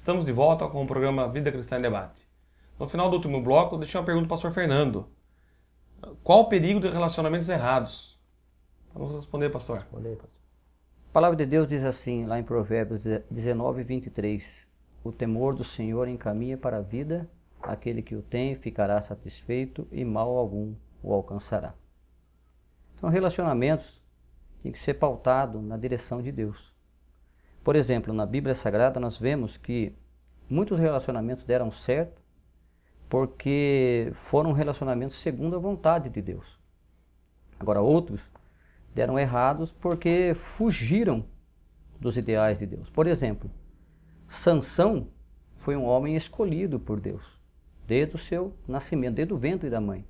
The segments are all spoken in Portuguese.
Estamos de volta com o programa Vida Cristã em Debate. No final do último bloco, deixei uma pergunta para o pastor Fernando. Qual o perigo de relacionamentos errados? Vamos responder, pastor. A palavra de Deus diz assim, lá em Provérbios 19, 23. O temor do Senhor encaminha para a vida, aquele que o tem ficará satisfeito e mal algum o alcançará. Então, relacionamentos têm que ser pautados na direção de Deus. Por exemplo, na Bíblia Sagrada nós vemos que muitos relacionamentos deram certo porque foram relacionamentos segundo a vontade de Deus. Agora, outros deram errados porque fugiram dos ideais de Deus. Por exemplo, Sansão foi um homem escolhido por Deus, desde o seu nascimento, desde o ventre da mãe.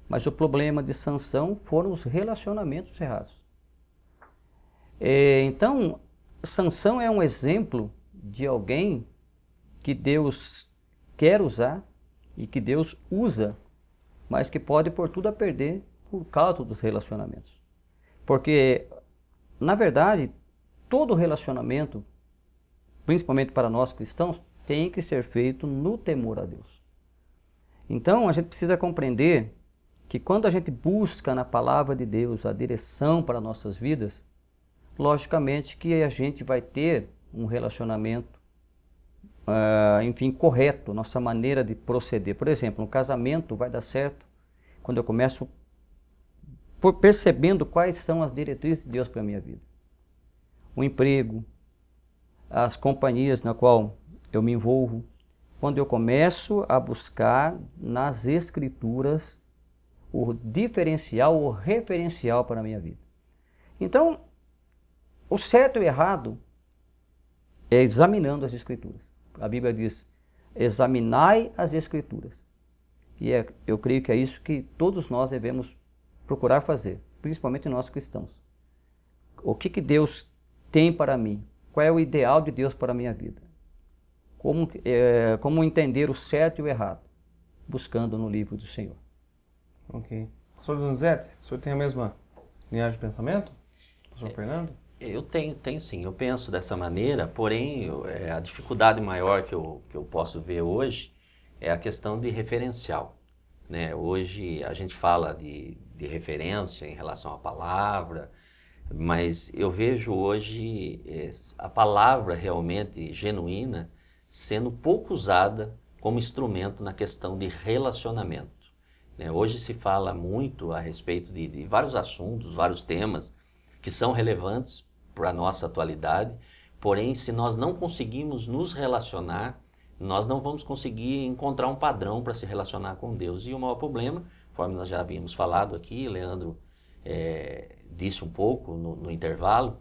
Mas o problema de Sansão foram os relacionamentos errados. Então, Sansão é um exemplo de alguém que Deus quer usar e que Deus usa, mas que pode pôr tudo a perder por causa dos relacionamentos. Porque, na verdade, todo relacionamento, principalmente para nós cristãos, tem que ser feito no temor a Deus. Então, a gente precisa compreender que quando a gente busca na palavra de Deus a direção para nossas vidas, logicamente que a gente vai ter um relacionamento, correto, nossa maneira de proceder. Por exemplo, um casamento vai dar certo quando eu começo percebendo quais são as diretrizes de Deus para a minha vida. O emprego, as companhias na qual eu me envolvo, quando eu começo a buscar nas Escrituras o diferencial, o referencial para a minha vida. Então, o certo e o errado é examinando as Escrituras. A Bíblia diz, examinai as Escrituras. E eu creio que é isso que todos nós devemos procurar fazer, principalmente nós cristãos. O que Deus tem para mim? Qual é o ideal de Deus para a minha vida? Como entender o certo e o errado? Buscando no livro do Senhor. Ok. Pastor Donizete, o senhor tem a mesma linhagem de pensamento? Pastor Fernando? Eu tenho sim. Eu penso dessa maneira, porém, a dificuldade maior que eu posso ver hoje é a questão de referencial. Né? Hoje a gente fala de referência em relação à palavra, mas eu vejo hoje a palavra realmente genuína sendo pouco usada como instrumento na questão de relacionamento. Né? Hoje se fala muito a respeito de vários assuntos, vários temas que são relevantes para a nossa atualidade, porém, se nós não conseguimos nos relacionar, nós não vamos conseguir encontrar um padrão para se relacionar com Deus. E o maior problema, conforme nós já havíamos falado aqui, Leandro disse um pouco no intervalo,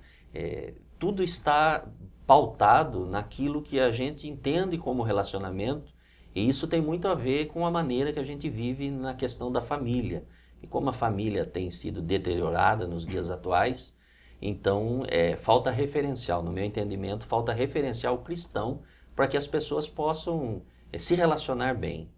tudo está pautado naquilo que a gente entende como relacionamento, e isso tem muito a ver com a maneira que a gente vive na questão da família. E como a família tem sido deteriorada nos dias atuais, então falta referencial, no meu entendimento, falta referencial cristão para que as pessoas possam se relacionar bem.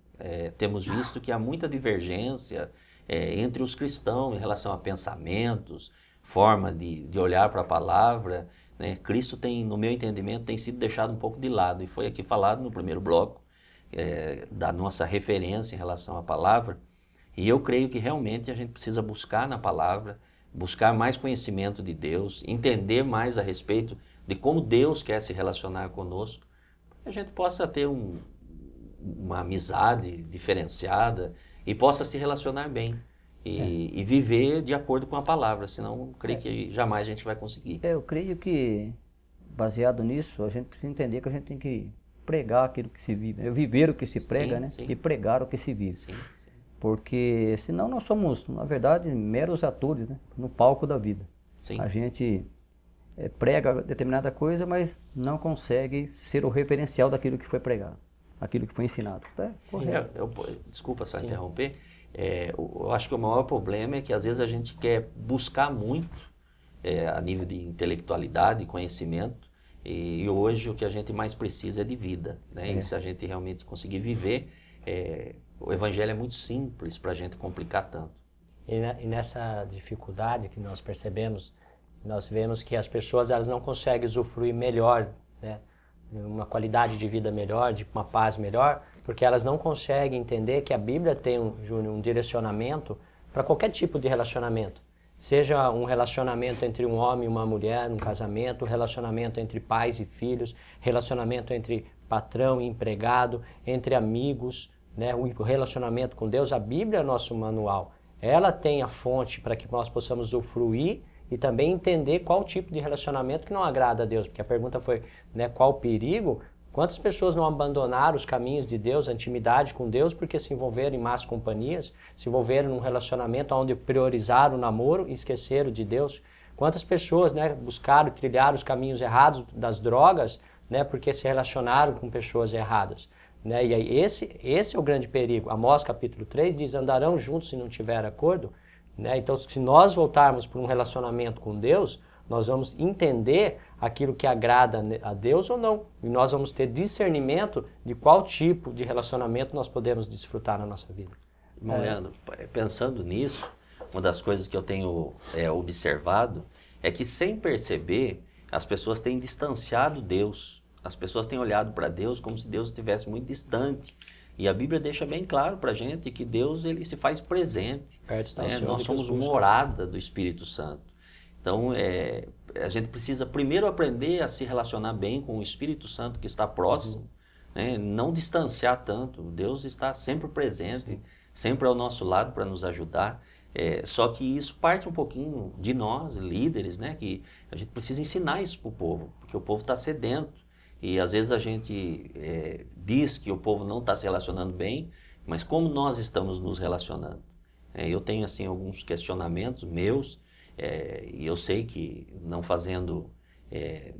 Temos visto que há muita divergência entre os cristãos em relação a pensamentos, forma de olhar para a palavra. Né? Cristo tem, no meu entendimento, tem sido deixado um pouco de lado, e foi aqui falado no primeiro bloco da nossa referência em relação à palavra, e eu creio que realmente a gente precisa buscar na palavra, buscar mais conhecimento de Deus, entender mais a respeito de como Deus quer se relacionar conosco, para que a gente possa ter uma amizade diferenciada e possa se relacionar bem e viver de acordo com a palavra, senão eu creio que jamais a gente vai conseguir. Eu creio que, baseado nisso, a gente precisa entender que a gente tem que pregar aquilo que se vive, viver o que se prega, né? Sim. E pregar o que se vive. Sim. Porque senão nós somos, na verdade, meros atores, né? No palco da vida. Sim. A gente prega determinada coisa, mas não consegue ser o referencial daquilo que foi pregado, aquilo que foi ensinado. Correto. Desculpa só interromper. Eu acho que o maior problema é que às vezes a gente quer buscar muito a nível de intelectualidade e conhecimento, e hoje o que a gente mais precisa é de vida. Né? E se a gente realmente conseguir viver, o evangelho é muito simples para a gente complicar tanto. E nessa dificuldade que nós percebemos, nós vemos que as pessoas elas não conseguem usufruir melhor, né, uma qualidade de vida melhor, de uma paz melhor, porque elas não conseguem entender que a Bíblia tem, Júnior, um direcionamento para qualquer tipo de relacionamento. Seja um relacionamento entre um homem e uma mulher, um casamento, relacionamento entre pais e filhos, relacionamento entre patrão e empregado, entre amigos, né? O relacionamento com Deus. A Bíblia é nosso manual. Ela tem a fonte para que nós possamos usufruir e também entender qual tipo de relacionamento que não agrada a Deus. Porque a pergunta foi, né, qual o perigo? Quantas pessoas não abandonaram os caminhos de Deus, a intimidade com Deus, porque se envolveram em más companhias, se envolveram num relacionamento onde priorizaram o namoro e esqueceram de Deus? Quantas pessoas, né, buscaram e trilharam os caminhos errados das drogas, né, porque se relacionaram com pessoas erradas? Né? E aí esse é o grande perigo. Amós capítulo 3 diz, andarão juntos se não tiver acordo. Né? Então, se nós voltarmos para um relacionamento com Deus, nós vamos entender aquilo que agrada a Deus ou não. E nós vamos ter discernimento de qual tipo de relacionamento nós podemos desfrutar na nossa vida. Irmão Leandro, pensando nisso, uma das coisas que eu tenho observado é que, sem perceber, as pessoas têm distanciado Deus. As pessoas têm olhado para Deus como se Deus estivesse muito distante. E a Bíblia deixa bem claro para a gente que Deus, ele se faz presente. Nós somos morada do Espírito Santo. Então, a gente precisa primeiro aprender a se relacionar bem com o Espírito Santo que está próximo, né? Não distanciar tanto. Deus está sempre presente, sempre ao nosso lado para nos ajudar. Só que isso parte um pouquinho de nós, líderes, né? Que a gente precisa ensinar isso para o povo, porque o povo está sedento. E às vezes a gente diz que o povo não está se relacionando bem, mas como nós estamos nos relacionando? Eu tenho assim alguns questionamentos meus, e eu sei que não fazendo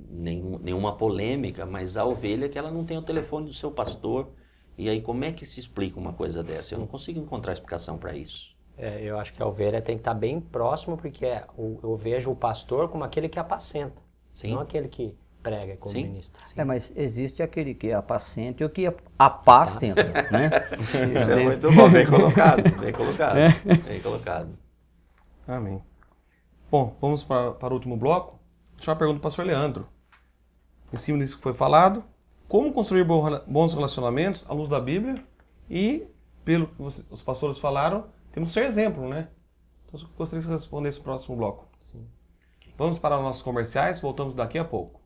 nenhuma polêmica, mas a ovelha que ela não tem o telefone do seu pastor, e aí como é que se explica uma coisa dessa? Eu não consigo encontrar explicação para isso. Eu acho que a ovelha tem que estar bem próximo, porque eu vejo o pastor como aquele que apacenta, não aquele que prega como ministro. Mas existe aquele que apacenta e o que apacenta, né? Isso é muito bom, bem colocado, bem colocado, bem colocado. Amém. Bom, vamos para o último bloco. Deixa eu uma pergunta para o pastor Leandro. Em cima disso que foi falado, como construir bons relacionamentos à luz da Bíblia e, pelo que os pastores falaram, temos que ser exemplo, né? Então, eu gostaria que você respondesse no próximo bloco. Sim. Vamos para os nossos comerciais, voltamos daqui a pouco.